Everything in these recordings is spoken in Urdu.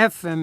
FM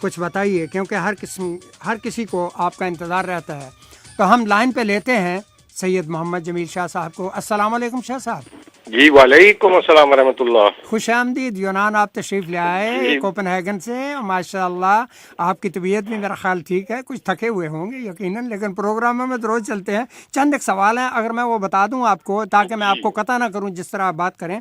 کچھ بتائیے، کیونکہ ہر کسی کو آپ کا انتظار رہتا ہے. تو ہم لائن پہ لیتے ہیں سید محمد جمیل شاہ صاحب کو. السلام علیکم شاہ صاحب. جی وعلیکم السلام ورحمۃ اللہ. خوش آمدید. یونان آپ تشریف لے آئے کوپن ہیگن سے. ماشاء اللہ آپ کی طبیعت بھی میرا خیال ٹھیک ہے، کچھ تھکے ہوئے ہوں گے یقیناً، لیکن پروگراموں میں تو روز چلتے ہیں. چند ایک سوال ہیں، اگر میں وہ بتا دوں آپ کو تاکہ میں آپ کو قطع نہ کروں جس طرح آپ بات کریں.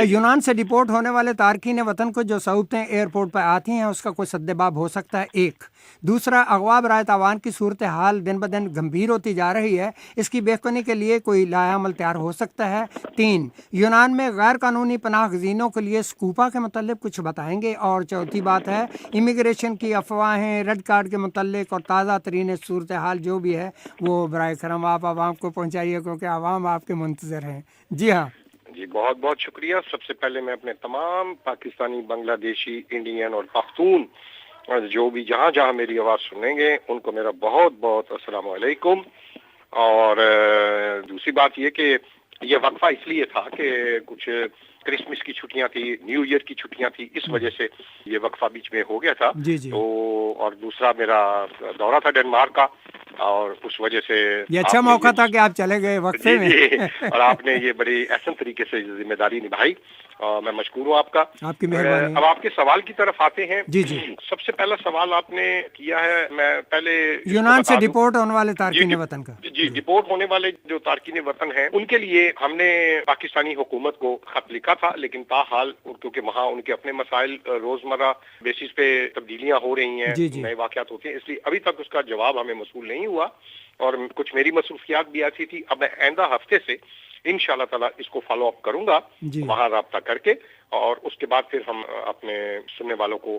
یونان سے ڈپورٹ ہونے والے تارکین وطن کو جو صعوبتیں ایئرپورٹ پر آتی ہیں اس کا کوئی سدباب ہو سکتا ہے؟ ایک. دوسرا، اغوا برائے تاوان کی صورتحال دن بدن گمبھیر ہوتی جا رہی ہے، اس کی بے کنی کے لیے کوئی لایا عمل تیار ہو سکتا ہے؟ تین، یونان میں غیر قانونی پناہ گزینوں کے لیے سکوپا کے متعلق کچھ بتائیں گے؟ اور چوتھی بات ہے امیگریشن کی افواہیں، ریڈ کارڈ کے متعلق اور تازہ ترین صورتحال جو بھی ہے وہ برائے کرم آپ عوام کو پہنچائیے، کیونکہ عوام آپ کے منتظر ہیں. جی ہاں جی بہت بہت شکریہ. سب سے پہلے میں اپنے تمام پاکستانی، بنگلہ دیشی، انڈین اور پختون جو بھی جہاں جہاں میری آواز سنیں گے ان کو میرا بہت بہت السلام علیکم. اور دوسری بات یہ کہ یہ وقفہ اس لیے تھا کہ کچھ کرسمس کی چھٹیاں تھی، نیو ایئر کی چھٹیاں تھی، اس وجہ سے یہ وقفہ بیچ میں ہو گیا تھا. جی جی. تو اور دوسرا میرا دورہ تھا ڈنمارک کا، اور اس وجہ سے یہ اچھا موقع تھا کہ آپ چلے گئے وقفے میں. اور آپ نے یہ بڑی احسن طریقے سے ذمہ داری نبھائی، میں مشکور ہوں آپ کا. آپ کی مہربانی. اب آپ کے سوال کی طرف آتے ہیں. جی جی. سب سے پہلا سوال آپ نے کیا ہے، میں پہلے یونان سے ڈپورٹ ہونے والے تارکین وطن کا. جی ڈپورٹ ہونے والے جو تارکین وطن ہیں ان کے لیے ہم نے پاکستانی حکومت کو خط لکھا تھا، لیکن تاحال کیونکہ وہاں ان کے اپنے مسائل روزمرہ بیسس پہ تبدیلیاں ہو رہی ہیں، نئے واقعات ہوتے ہیں، اس لیے ابھی تک اس کا جواب ہمیں موصول نہیں ہوا، اور کچھ میری مصروفیات بھی ایسی تھی. اب میں آئندہ ہفتے سے انشاءاللہ تعالی اس کو فالو اپ کروں گا وہاں رابطہ کر کے، اور اس کے بعد پھر ہم اپنے سننے والوں کو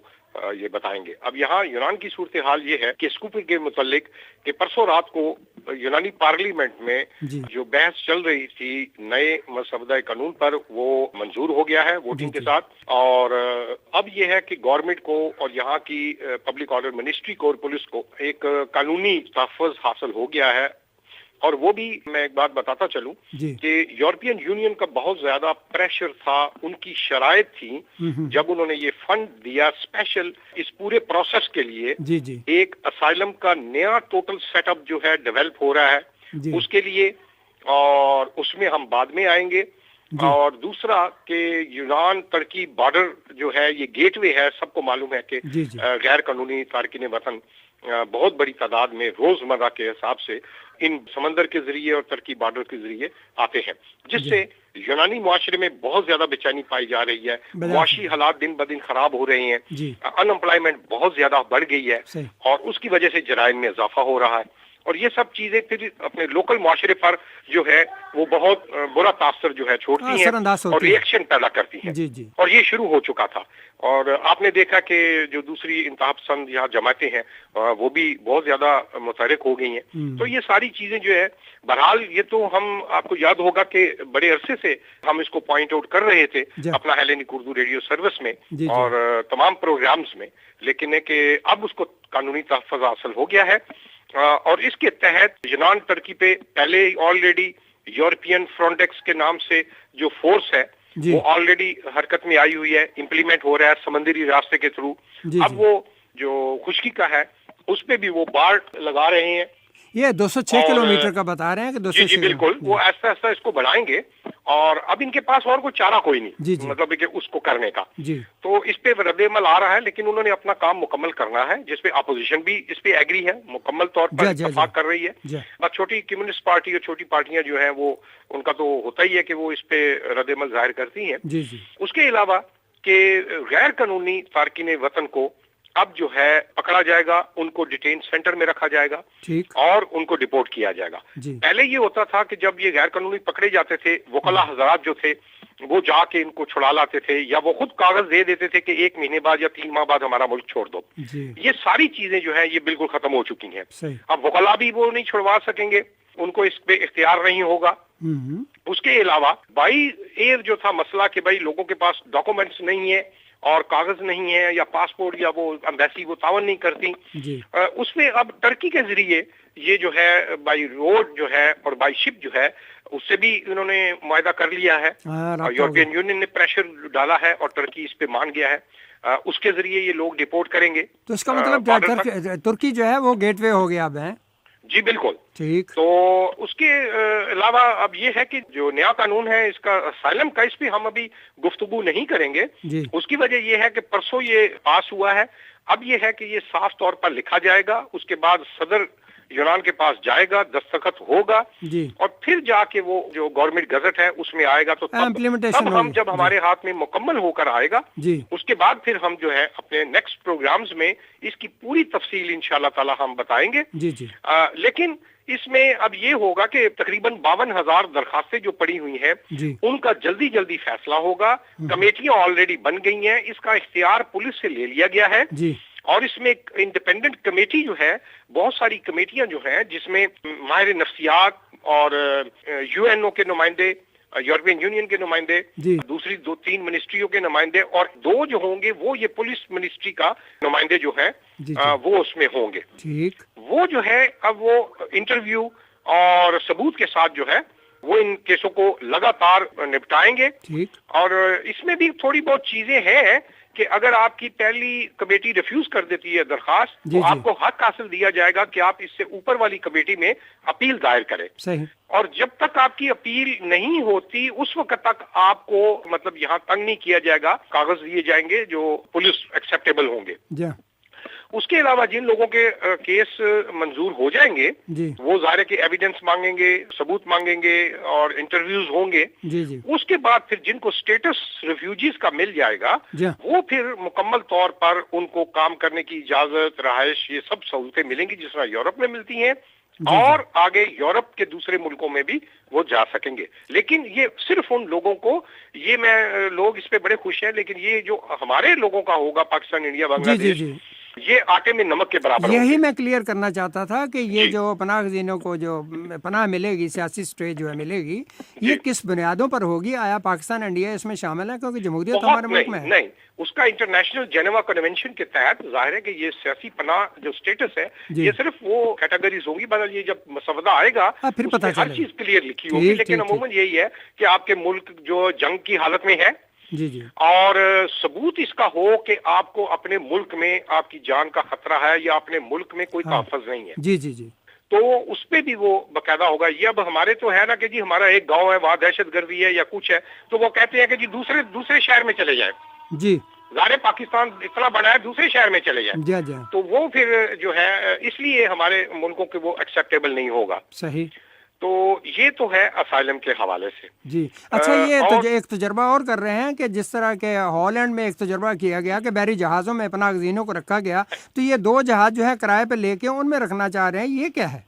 یہ بتائیں گے. اب یہاں یونان کی صورتحال یہ ہے کہ اسکوپی کے متعلق کہ پرسوں رات کو یونانی پارلیمنٹ میں جو بحث چل رہی تھی نئے مسودہ قانون پر، وہ منظور ہو گیا ہے ووٹنگ کے ساتھ. اور اب یہ ہے کہ گورنمنٹ کو اور یہاں کی پبلک آرڈر منسٹری کو اور پولیس کو ایک قانونی تحفظ حاصل ہو گیا ہے. اور وہ بھی میں ایک بات بتاتا چلوں کہ یورپین یونین کا بہت زیادہ پریشر تھا، ان کی شرائط تھی جب انہوں نے یہ فنڈ دیا اسپیشل اس پورے پروسیس کے لیے. ایک اسائلم کا نیا ٹوٹل سیٹ اپ جو ہے ڈیولپ ہو رہا ہے اس کے لیے، اور اس میں ہم بعد میں آئیں گے. اور دوسرا کہ یونان ترکی بارڈر جو ہے یہ گیٹ وے ہے، سب کو معلوم ہے کہ غیر قانونی تارکین وطن بہت بڑی تعداد میں روزمرہ کے حساب سے ان سمندر کے ذریعے اور ترکی بارڈر کے ذریعے آتے ہیں، جس سے یونانی معاشرے میں بہت زیادہ بے چینی پائی جا رہی ہے. معاشی حالات دن بدن خراب ہو رہے ہیں، ان امپلائمنٹ بہت زیادہ بڑھ گئی ہے، اور اس کی وجہ سے جرائم میں اضافہ ہو رہا ہے. اور یہ سب چیزیں پھر اپنے لوکل معاشرے پر جو ہے وہ بہت برا تاثر جو ہے چھوڑتی ہیں اور ریئیکشن پیدا کرتی ہیں. اور یہ شروع ہو چکا تھا، اور آپ نے دیکھا کہ جو دوسری انتہا پسند یہاں جماعتیں ہیں وہ بھی بہت زیادہ متحرک ہو گئی ہیں. تو یہ ساری چیزیں جو ہے بہرحال یہ تو ہم آپ کو یاد ہوگا کہ بڑے عرصے سے ہم اس کو پوائنٹ آؤٹ کر رہے تھے اپنا ہیلینک اردو ریڈیو سروس میں اور تمام پروگرامز میں، لیکن ہے کہ اب اس کو قانونی تحفظ حاصل ہو گیا ہے. اور اس کے تحت یونان ترکی پہ پہلے آلریڈی یورپین فرونٹیکس کے نام سے جو فورس ہے وہ آلریڈی حرکت میں آئی ہوئی ہے، امپلیمنٹ ہو رہا ہے سمندری راستے کے تھرو. اب وہ جو خشکی کا ہے اس پہ بھی وہ بار لگا رہے ہیں. یہ 206 کلومیٹر کا بتا رہے ہیں کہ 206. جی بالکل، وہ ایسا ایسا اس کو بڑھائیں گے، اور اب ان کے پاس اور کوئی چارہ کوئی نہیں مطلب کہ اس کو کرنے کا. تو اس پہ رد عمل آ رہا ہے، لیکن انہوں نے اپنا کام مکمل کرنا ہے، جس پہ اپوزیشن بھی اس پہ ایگری ہے، مکمل طور پر اتفاق کر رہی ہے. اور چھوٹی کمیونسٹ پارٹی اور چھوٹی پارٹیاں جو ہیں وہ ان کا تو ہوتا ہی ہے کہ وہ اس پہ رد عمل ظاہر کرتی ہیں. اس کے علاوہ کہ غیر قانونی تارکین وطن کو اب جو ہے پکڑا جائے گا، ان کو ڈیٹین سینٹر میں رکھا جائے گا اور ان کو ڈپورٹ کیا جائے گا. پہلے یہ ہوتا تھا کہ جب یہ غیر قانونی پکڑے جاتے تھے، وکلا حضرات جو تھے وہ جا کے ان کو چھڑا لاتے تھے، یا وہ خود کاغذ دے دیتے تھے کہ 1 مہینے بعد یا 3 ماہ بعد ہمارا ملک چھوڑ دو. یہ ساری چیزیں جو ہیں یہ بالکل ختم ہو چکی ہیں. اب وکلا بھی وہ نہیں چھڑوا سکیں گے، ان کو اس پہ اختیار نہیں ہوگا. اس کے علاوہ بائی ایئر جو تھا مسئلہ کہ بھائی لوگوں کے پاس ڈاکومنٹس نہیں ہے اور کاغذ نہیں ہے یا پاسپورٹ یا وہ ایمبیسی وہ تعاون نہیں کرتی، اس میں اب ترکی کے ذریعے یہ جو ہے بائی روڈ جو ہے اور بائی شپ جو ہے اس سے بھی انہوں نے معاہدہ کر لیا ہے. یورپین یونین نے پریشر ڈالا ہے اور ترکی اس پہ مان گیا ہے. اس کے ذریعے یہ لوگ ڈپورٹ کریں گے. تو اس کا مطلب ترکی جو ہے وہ گیٹ وے ہو گیا اب ہے؟ جی بالکل. ٹھیک. تو اس کے علاوہ اب یہ ہے کہ جو نیا قانون ہے اس کا اسائلم کا، اس پہ ہم ابھی گفتگو نہیں کریں گے. اس کی وجہ یہ ہے کہ پرسوں یہ پاس ہوا ہے. اب یہ ہے کہ یہ صاف طور پر لکھا جائے گا، اس کے بعد صدر یونان کے پاس جائے گا، دستخط ہوگا، اور پھر جا کے وہ جو گورنمنٹ گزٹ ہے اس میں آئے گا. تو تب ہم جب ہمارے ہاتھ میں مکمل ہو کر آئے گا اس کے بعد پھر ہم جو ہے اپنے نیکسٹ پروگرامز میں اس کی پوری تفصیل انشاءاللہ تعالی ہم بتائیں گے. لیکن اس میں اب یہ ہوگا کہ تقریباً 52,000 درخواستیں جو پڑی ہوئی ہیں ان کا جلدی جلدی فیصلہ ہوگا. کمیٹیاں آلریڈی بن گئی ہیں، اس کا اختیار پولیس سے لے لیا گیا ہے. اور اس میں ایک انڈیپینڈنٹ کمیٹی جو ہے، بہت ساری کمیٹیاں جو ہیں جس میں ماہر نفسیات اور یو این او کے نمائندے، یورپین یونین کے نمائندے، دوسری 2-3 منسٹریوں کے نمائندے، اور 2 جو ہوں گے وہ یہ پولیس منسٹری کا نمائندے جو ہیں وہ اس میں ہوں گے. وہ جو ہے اب وہ انٹرویو اور ثبوت کے ساتھ جو ہے وہ ان کیسوں کو لگاتار نپٹائیں گے. اور اس میں بھی تھوڑی بہت چیزیں ہیں کہ اگر آپ کی پہلی کمیٹی ریفیوز کر دیتی ہے درخواست تو آپ کو حق حاصل دیا جائے گا کہ آپ اس سے اوپر والی کمیٹی میں اپیل دائر کریں. اور جب تک آپ کی اپیل نہیں ہوتی اس وقت تک آپ کو مطلب یہاں تنگ نہیں کیا جائے گا. کاغذ دیے جائیں گے جو پولیس ایکسیپٹیبل ہوں گے. اس کے علاوہ جن لوگوں کے کیس منظور ہو جائیں گے وہ ظاہر ہے کہ ایویڈنس مانگیں گے، ثبوت مانگیں گے اور انٹرویوز ہوں گے. اس کے بعد پھر جن کو سٹیٹس ریفیوجیز کا مل جائے گا وہ پھر مکمل طور پر ان کو کام کرنے کی اجازت، رہائش، یہ سب سہولتیں ملیں گی جس طرح یورپ میں ملتی ہیں، اور آگے یورپ کے دوسرے ملکوں میں بھی وہ جا سکیں گے. لیکن یہ صرف ان لوگوں کو، یہ میں لوگ اس پہ بڑے خوش ہیں، لیکن یہ جو ہمارے لوگوں کا ہوگا پاکستان، انڈیا، بنگلہ دیش، یہ آٹے میں نمک کے برابر. یہی میں کلیئر کرنا چاہتا تھا کہ یہ جو پناہ گزینوں کو جو پناہ ملے گی، سیاسی سٹے جو ہے ملے گی، یہ کس بنیادوں پر ہوگی؟ آیا پاکستان انڈیا اس میں شامل ہے؟ کیونکہ جمہوریت ہمارے ملک میں ہے. نہیں، اس کا انٹرنیشنل جنیوا کنونشن کے تحت ظاہر ہے کہ یہ سیاسی پناہ جو سٹیٹس ہے یہ صرف وہ کیٹیگریز ہوگی. بدل یہ جب مسودہ آئے گا پھر پتہ چلے ہر چیز کلیئر لکھی ہوگی. لیکن عموماً یہی ہے کہ آپ کے ملک جو جنگ کی حالت میں ہے اور ثبوت اس کا ہو کہ آپ کو اپنے ملک میں آپ کی جان کا خطرہ ہے یا اپنے ملک میں کوئی تحفظ نہیں ہے، تو اس پہ بھی وہ باقاعدہ ہوگا. یہ اب ہمارے تو ہے نا کہ جی ہمارا ایک گاؤں ہے وہاں دہشت گردی ہے یا کچھ ہے، تو وہ کہتے ہیں کہ جی دوسرے شہر میں چلے جائیں. ظاہر پاکستان اتنا بڑا ہے، دوسرے شہر میں چلے جائیں. تو وہ پھر جو ہے اس لیے ہمارے ملکوں کے وہ ایکسیپٹیبل نہیں ہوگا. صحیح. تو یہ تو ہے اسائلم کے حوالے سے. اچھا، یہ ایک تجربہ اور کر رہے ہیں کہ جس طرح کے ہالینڈ میں ایک تجربہ کیا گیا کہ بحری جہازوں میں پناہ گزینوں کو رکھا گیا، تو یہ 2 جہاز جو ہے کرائے پہ لے کے ان میں رکھنا چاہ رہے ہیں، یہ کیا ہے؟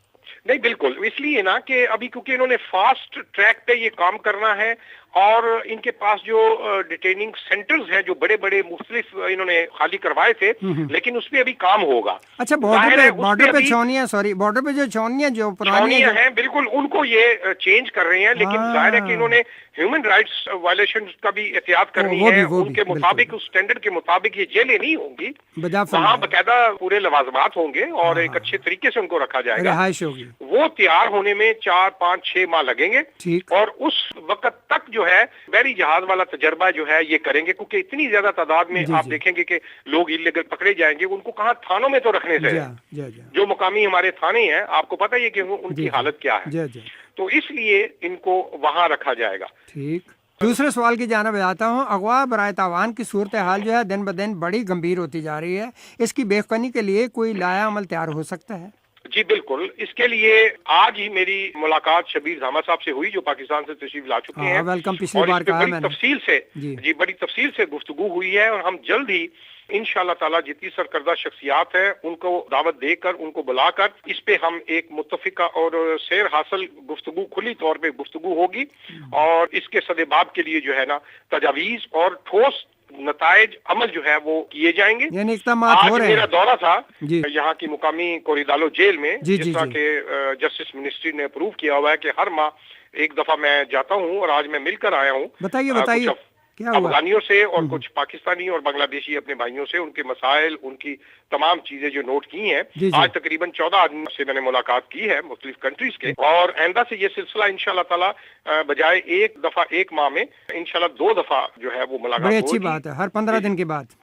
نہیں بالکل، اس لیے نا کہ ابھی کیونکہ انہوں نے فاسٹ ٹریک پہ یہ کام کرنا ہے اور ان کے پاس جو ڈیٹیننگ سینٹرز ہیں جو بڑے بڑے مختلف انہوں نے خالی کروائے تھے، لیکن اس پہ ابھی کام ہوگا. اچھا، بارڈر پہ جو چھونیاں جو پرانی ہیں بالکل ان کو یہ چینج کر رہے ہیں. لیکن ظاہر ہے کہ انہوں نے ہیومن رائٹس وائلیشن کا بھی احتیاط کرنی ہے. ان کے مطابق، اس اسٹینڈرڈ کے مطابق یہ جیلیں نہیں ہوں گی، وہاں باقاعدہ پورے لوازمات ہوں گے اور ایک اچھے طریقے سے ان کو رکھا جائے گا. وہ تیار ہونے میں 4-5-6 ماہ لگیں گے، اور اس وقت تک جو ہے بحری جہاز والا تجربہ جو ہے یہ کریں گے. کیونکہ اتنی زیادہ تعداد میں آپ دیکھیں گے کہ لوگ انلیگل پکڑے جائیں گے، ان کو کہاں تھانوں میں تو رکھنے سے جو مقامی ہمارے تھانے ہیں، آپ کو پتہ ہی ہے کہ ان کی حالت کیا ہے، تو اس لیے ان کو وہاں رکھا جائے گا. ٹھیک. دوسرے سوال کی جانب آتا ہوں. اغوا برائے تاوان کی صورتحال جو ہے دن بدن بڑی گمبھیر ہوتی جا رہی ہے. اس کی بے کنی کے لیے کوئی لایا عمل تیار ہو سکتا ہے؟ جی بالکل. اس کے لیے آج ہی میری ملاقات شبیر زامہ صاحب سے ہوئی جو پاکستان سے تشریف لا چکے ہیں، ویلکم. پچھلی بار کہا میں نے بڑی تفصیل سے گفتگو ہوئی ہے، اور ہم جلد ہی انشاءاللہ تعالی جتنی سرکردہ شخصیات ہیں ان کو دعوت دے کر، ان کو بلا کر اس پہ ہم ایک متفقہ اور سیر حاصل گفتگو، کھلی طور پہ گفتگو ہوگی، اور اس کے سدباب کے لیے جو ہے نا تجاویز اور ٹھوس نتائج عمل جو ہے وہ کیے جائیں گے. یعنی اقدامات ہو رہے ہیں. میرا دورہ تھا یہاں کی مقامی کوریدالو جیل میں، جس طرح کہ جسٹس منسٹری نے اپروو کیا ہوا ہے کہ ہر ماہ ایک دفعہ میں جاتا ہوں، اور آج میں مل کر آیا ہوں. بتائیے. کیا ہوا؟ افغانیوں سے اور کچھ پاکستانی اور بنگلہ دیشی اپنے بھائیوں سے ان کے مسائل، ان کی تمام چیزیں جو نوٹ کی ہیں. آج تقریباً 14 آدمی سے میں نے ملاقات کی ہے مختلف کنٹریز کے، اور آئندہ سے یہ سلسلہ انشاءاللہ تعالی بجائے ایک دفعہ ایک ماہ میں انشاءاللہ 2 دفعہ جو ہے وہ ملاقات بڑی ہوگی. اچھی بات ہے، ہر 15 دن کے بعد.